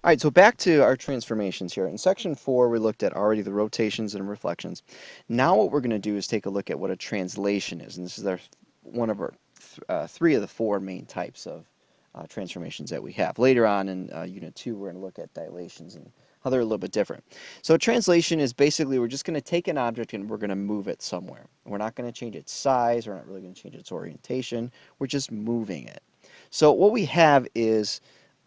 All right, so back to our transformations here. In section 4, we looked at already the rotations and reflections. Now what we're going to do is take a look at what a translation is, and this is one of our three of the four main types of transformations that we have. Later on in Unit 2, we're going to look at dilations and how they're a little bit different. So a translation is basically we're just going to take an object and we're going to move it somewhere. We're not going to change its size. We're not really going to change its orientation. We're just moving it. So what we have is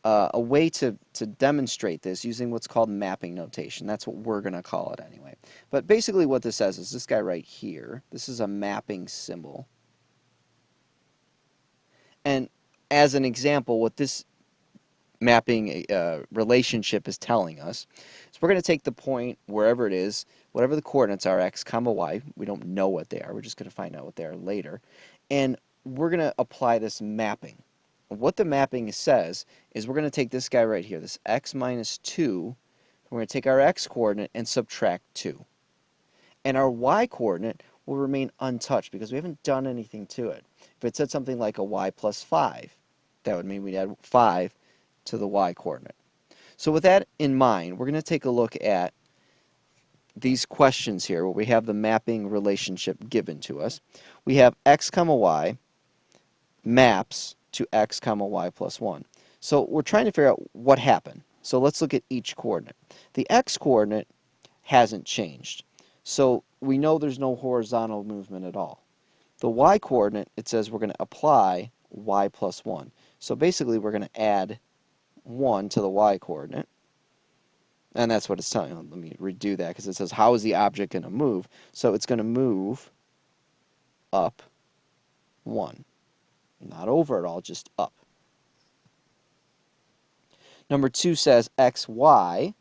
a way to demonstrate this using what's called mapping notation. That's what we're going to call it anyway. But basically what this says is this guy right here, this is a mapping symbol. And as an example, what this mapping relationship is telling us is we're going to take the point wherever it is, whatever the coordinates are, x comma y. We don't know what they are. We're just going to find out what they are later. And we're going to apply this mapping. What the mapping says is we're going to take this guy right here, this x minus 2. We're going to take our x coordinate and subtract 2. And our y coordinate will remain untouched because we haven't done anything to it. If it said something like a y plus 5, that would mean we'd add 5 to the y coordinate. So with that in mind, we're going to take a look at these questions here where we have the mapping relationship given to us. We have x comma y maps to x comma y plus 1. So we're trying to figure out what happened. So let's look at each coordinate. The x coordinate hasn't changed. So we know there's no horizontal movement at all. The y coordinate, it says we're going to apply y plus 1. So basically we're going to add 1 to the y coordinate. And that's what it's telling. Let me redo that because it says how is the object going to move? So it's going to move up 1. Not over at all, just up. Number 2 says xy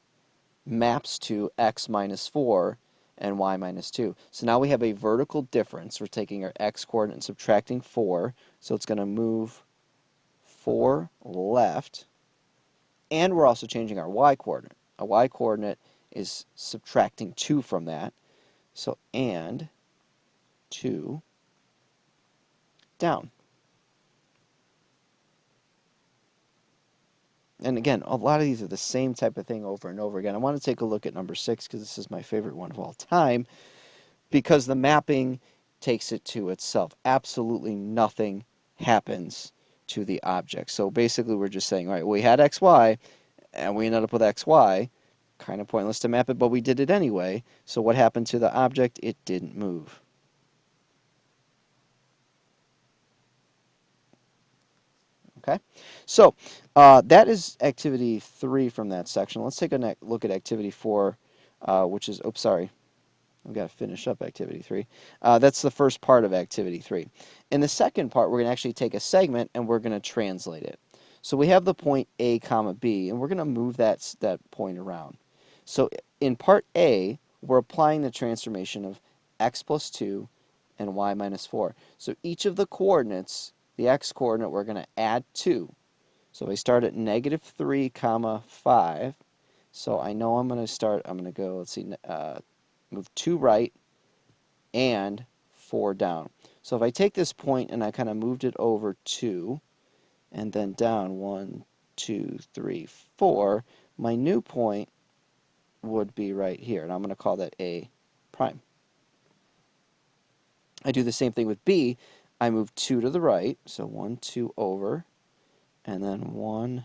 maps to x minus 4 and y minus 2. So now we have a vertical difference. We're taking our x coordinate and subtracting 4. So it's going to move 4 left. And we're also changing our y coordinate. A y coordinate is subtracting 2 from that. So and 2 down. And again, a lot of these are the same type of thing over and over again. I want to take a look at number 6 because this is my favorite one of all time because the mapping takes it to itself. Absolutely nothing happens to the object. So basically we're just saying, all right, we had xy and we ended up with xy. Kind of pointless to map it, but we did it anyway. So what happened to the object? It didn't move. Okay, so that is activity 3 from that section. Let's take a look at activity 4, which is, oops, sorry, I've got to finish up activity 3. That's the first part of activity 3. In the second part, we're going to actually take a segment and we're going to translate it. So we have the point A comma B, and we're going to move that point around. So in part A, we're applying the transformation of x plus 2 and y minus 4. So each of the coordinates, the x coordinate, we're going to add 2. So we start at negative 3 comma 5. So I know I'm going to go, let's see, move 2 right and 4 down. So if I take this point and I kind of moved it over 2 and then down 1, 2, 3, 4, my new point would be right here, and I'm going to call that A prime. I do the same thing with B. I move 2 to the right, so 1, 2 over, and then 1,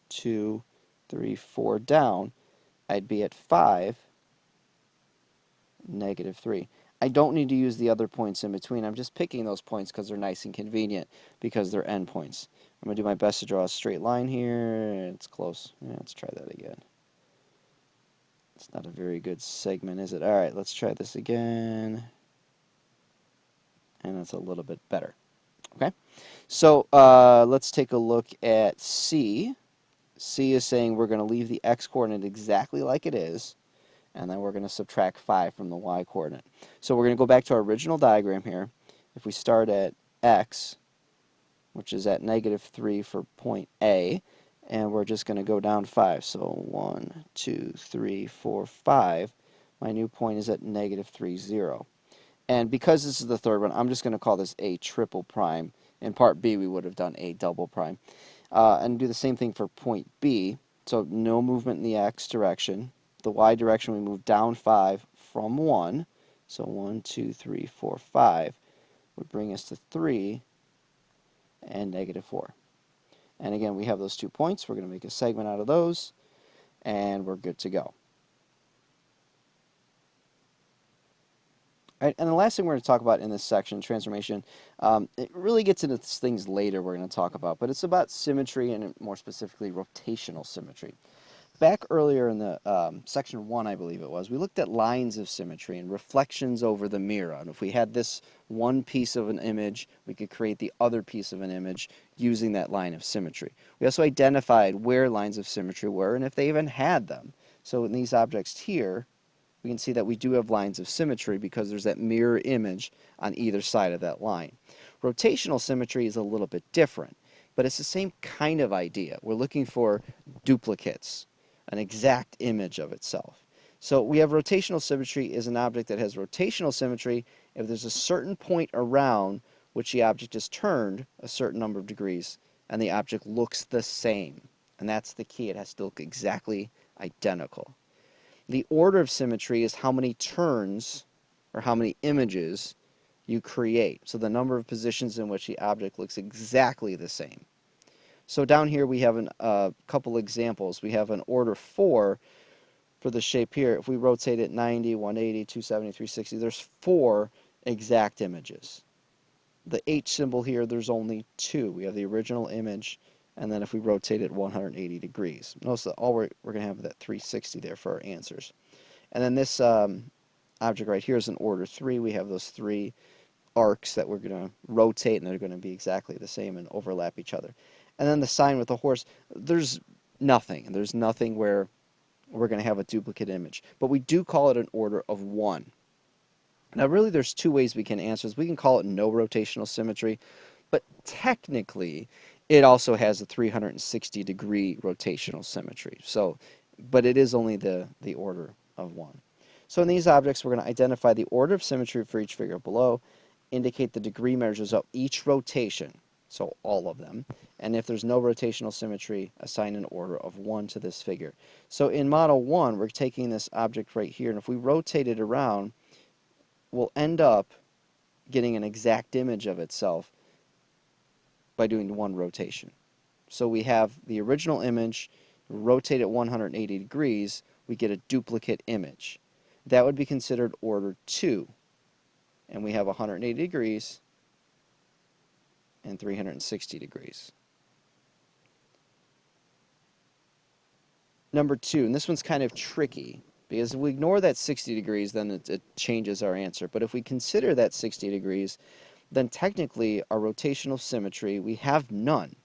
2, 3, 4 down. I'd be at 5, negative 3. I don't need to use the other points in between. I'm just picking those points because they're nice and convenient because they're endpoints. I'm going to do my best to draw a straight line here. It's close. Yeah, let's try that again. It's not a very good segment, is it? All right, let's try this again. And that's a little bit better. Okay, so let's take a look at C. C is saying we're going to leave the x coordinate exactly like it is, and then we're going to subtract 5 from the y coordinate. So we're going to go back to our original diagram here. If we start at x, which is at negative 3 for point A, and we're just going to go down 5. So 1, 2, 3, 4, 5. My new point is at negative 3, 0. And because this is the third one, I'm just going to call this A triple prime. In part B, we would have done A double prime. And do the same thing for point B. So no movement in the x direction. The y direction, we move down 5 from 1. So 1, 2, 3, 4, 5 would bring us to 3 and negative 4. And again, we have those 2 points. We're going to make a segment out of those, and we're good to go. Right, and the last thing we're going to talk about in this section, transformation, it really gets into things later we're going to talk about, but it's about symmetry and more specifically rotational symmetry. Back earlier in the section 1, I believe it was, we looked at lines of symmetry and reflections over the mirror. And if we had this one piece of an image, we could create the other piece of an image using that line of symmetry. We also identified where lines of symmetry were and if they even had them. So in these objects here, we can see that we do have lines of symmetry because there's that mirror image on either side of that line. Rotational symmetry is a little bit different, but it's the same kind of idea. We're looking for duplicates, an exact image of itself. So we have rotational symmetry is an object that has rotational symmetry if there's a certain point around which the object is turned a certain number of degrees and the object looks the same. And that's the key. It has to look exactly identical. The order of symmetry is how many turns or how many images you create. So the number of positions in which the object looks exactly the same. So down here we have a couple examples. We have an order 4 for the shape here. If we rotate it 90, 180, 270, 360, there's 4 exact images. The H symbol here, there's only 2. We have the original image, and then if we rotate it 180 degrees. Notice that all we're going to have that 360 there for our answers. And then this object right here is an order 3. We have those 3 arcs that we're going to rotate, and they're going to be exactly the same and overlap each other. And then the sign with the horse, there's nothing. There's nothing where we're going to have a duplicate image. But we do call it an order of 1. Now really there's 2 ways we can answer this. We can call it no rotational symmetry, but technically it also has a 360 degree rotational symmetry. So, but it is only the order of 1. So in these objects, we're going to identify the order of symmetry for each figure below, indicate the degree measures of each rotation, so all of them, and if there's no rotational symmetry, assign an order of 1 to this figure. So in model 1, we're taking this object right here, and if we rotate it around, we'll end up getting an exact image of itself by doing 1 rotation. So we have the original image, rotate it 180 degrees, we get a duplicate image. That would be considered order 2. And we have 180 degrees and 360 degrees. Number 2, and this one's kind of tricky, because if we ignore that 60 degrees, then it changes our answer. But if we consider that 60 degrees, then technically our rotational symmetry, we have none.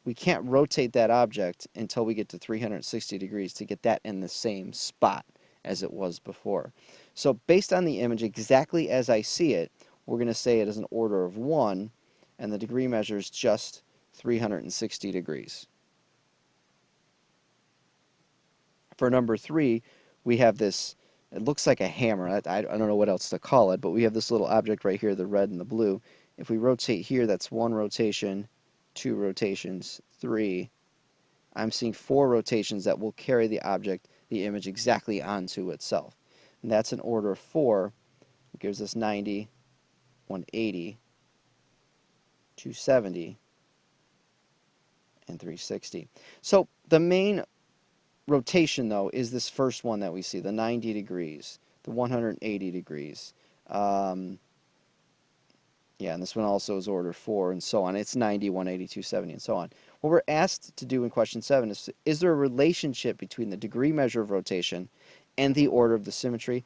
We can't rotate that object until we get to 360 degrees to get that in the same spot as it was before. So based on the image exactly as I see it, we're going to say it is an order of 1, and the degree measure is just 360 degrees. For number 3, we have this, it looks like a hammer. I don't know what else to call it, but we have this little object right here, the red and the blue. If we rotate here, that's 1 rotation, 2 rotations, 3. I'm seeing 4 rotations that will carry the object, the image, exactly onto itself. And that's an order of 4. It gives us 90, 180, 270, and 360. So the main rotation, though, is this first one that we see, the 90 degrees, the 180 degrees. Yeah, and this one also is order 4 and so on. It's 90, 180, 270, and so on. What we're asked to do in question 7 is there a relationship between the degree measure of rotation and the order of the symmetry?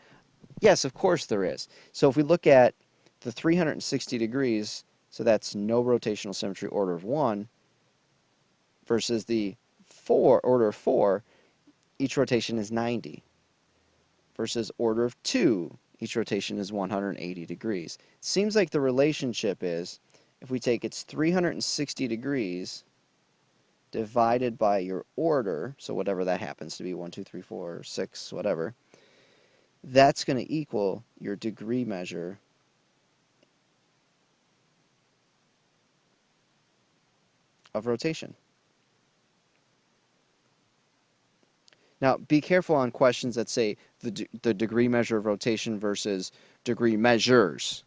Yes, of course there is. So if we look at the 360 degrees, so that's no rotational symmetry, order of 1, versus the order of 4, each rotation is 90, versus order of 2, each rotation is 180 degrees. It seems like the relationship is, if we take its 360 degrees divided by your order, so whatever that happens to be, 1, 2, 3, 4, 6, whatever, that's going to equal your degree measure of rotation. Now, be careful on questions that say the degree measure of rotation versus degree measures.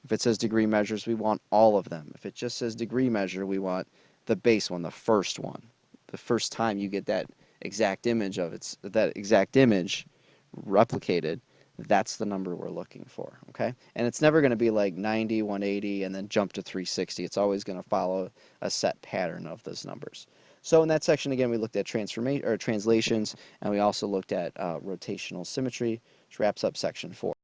If it says degree measures, we want all of them. If it just says degree measure, we want the base one, the first one. The first time you get that exact image replicated, that's the number we're looking for, okay? And it's never going to be like 90, 180, and then jump to 360. It's always going to follow a set pattern of those numbers. So in that section, again, we looked at translations, and we also looked at rotational symmetry, which wraps up section 4.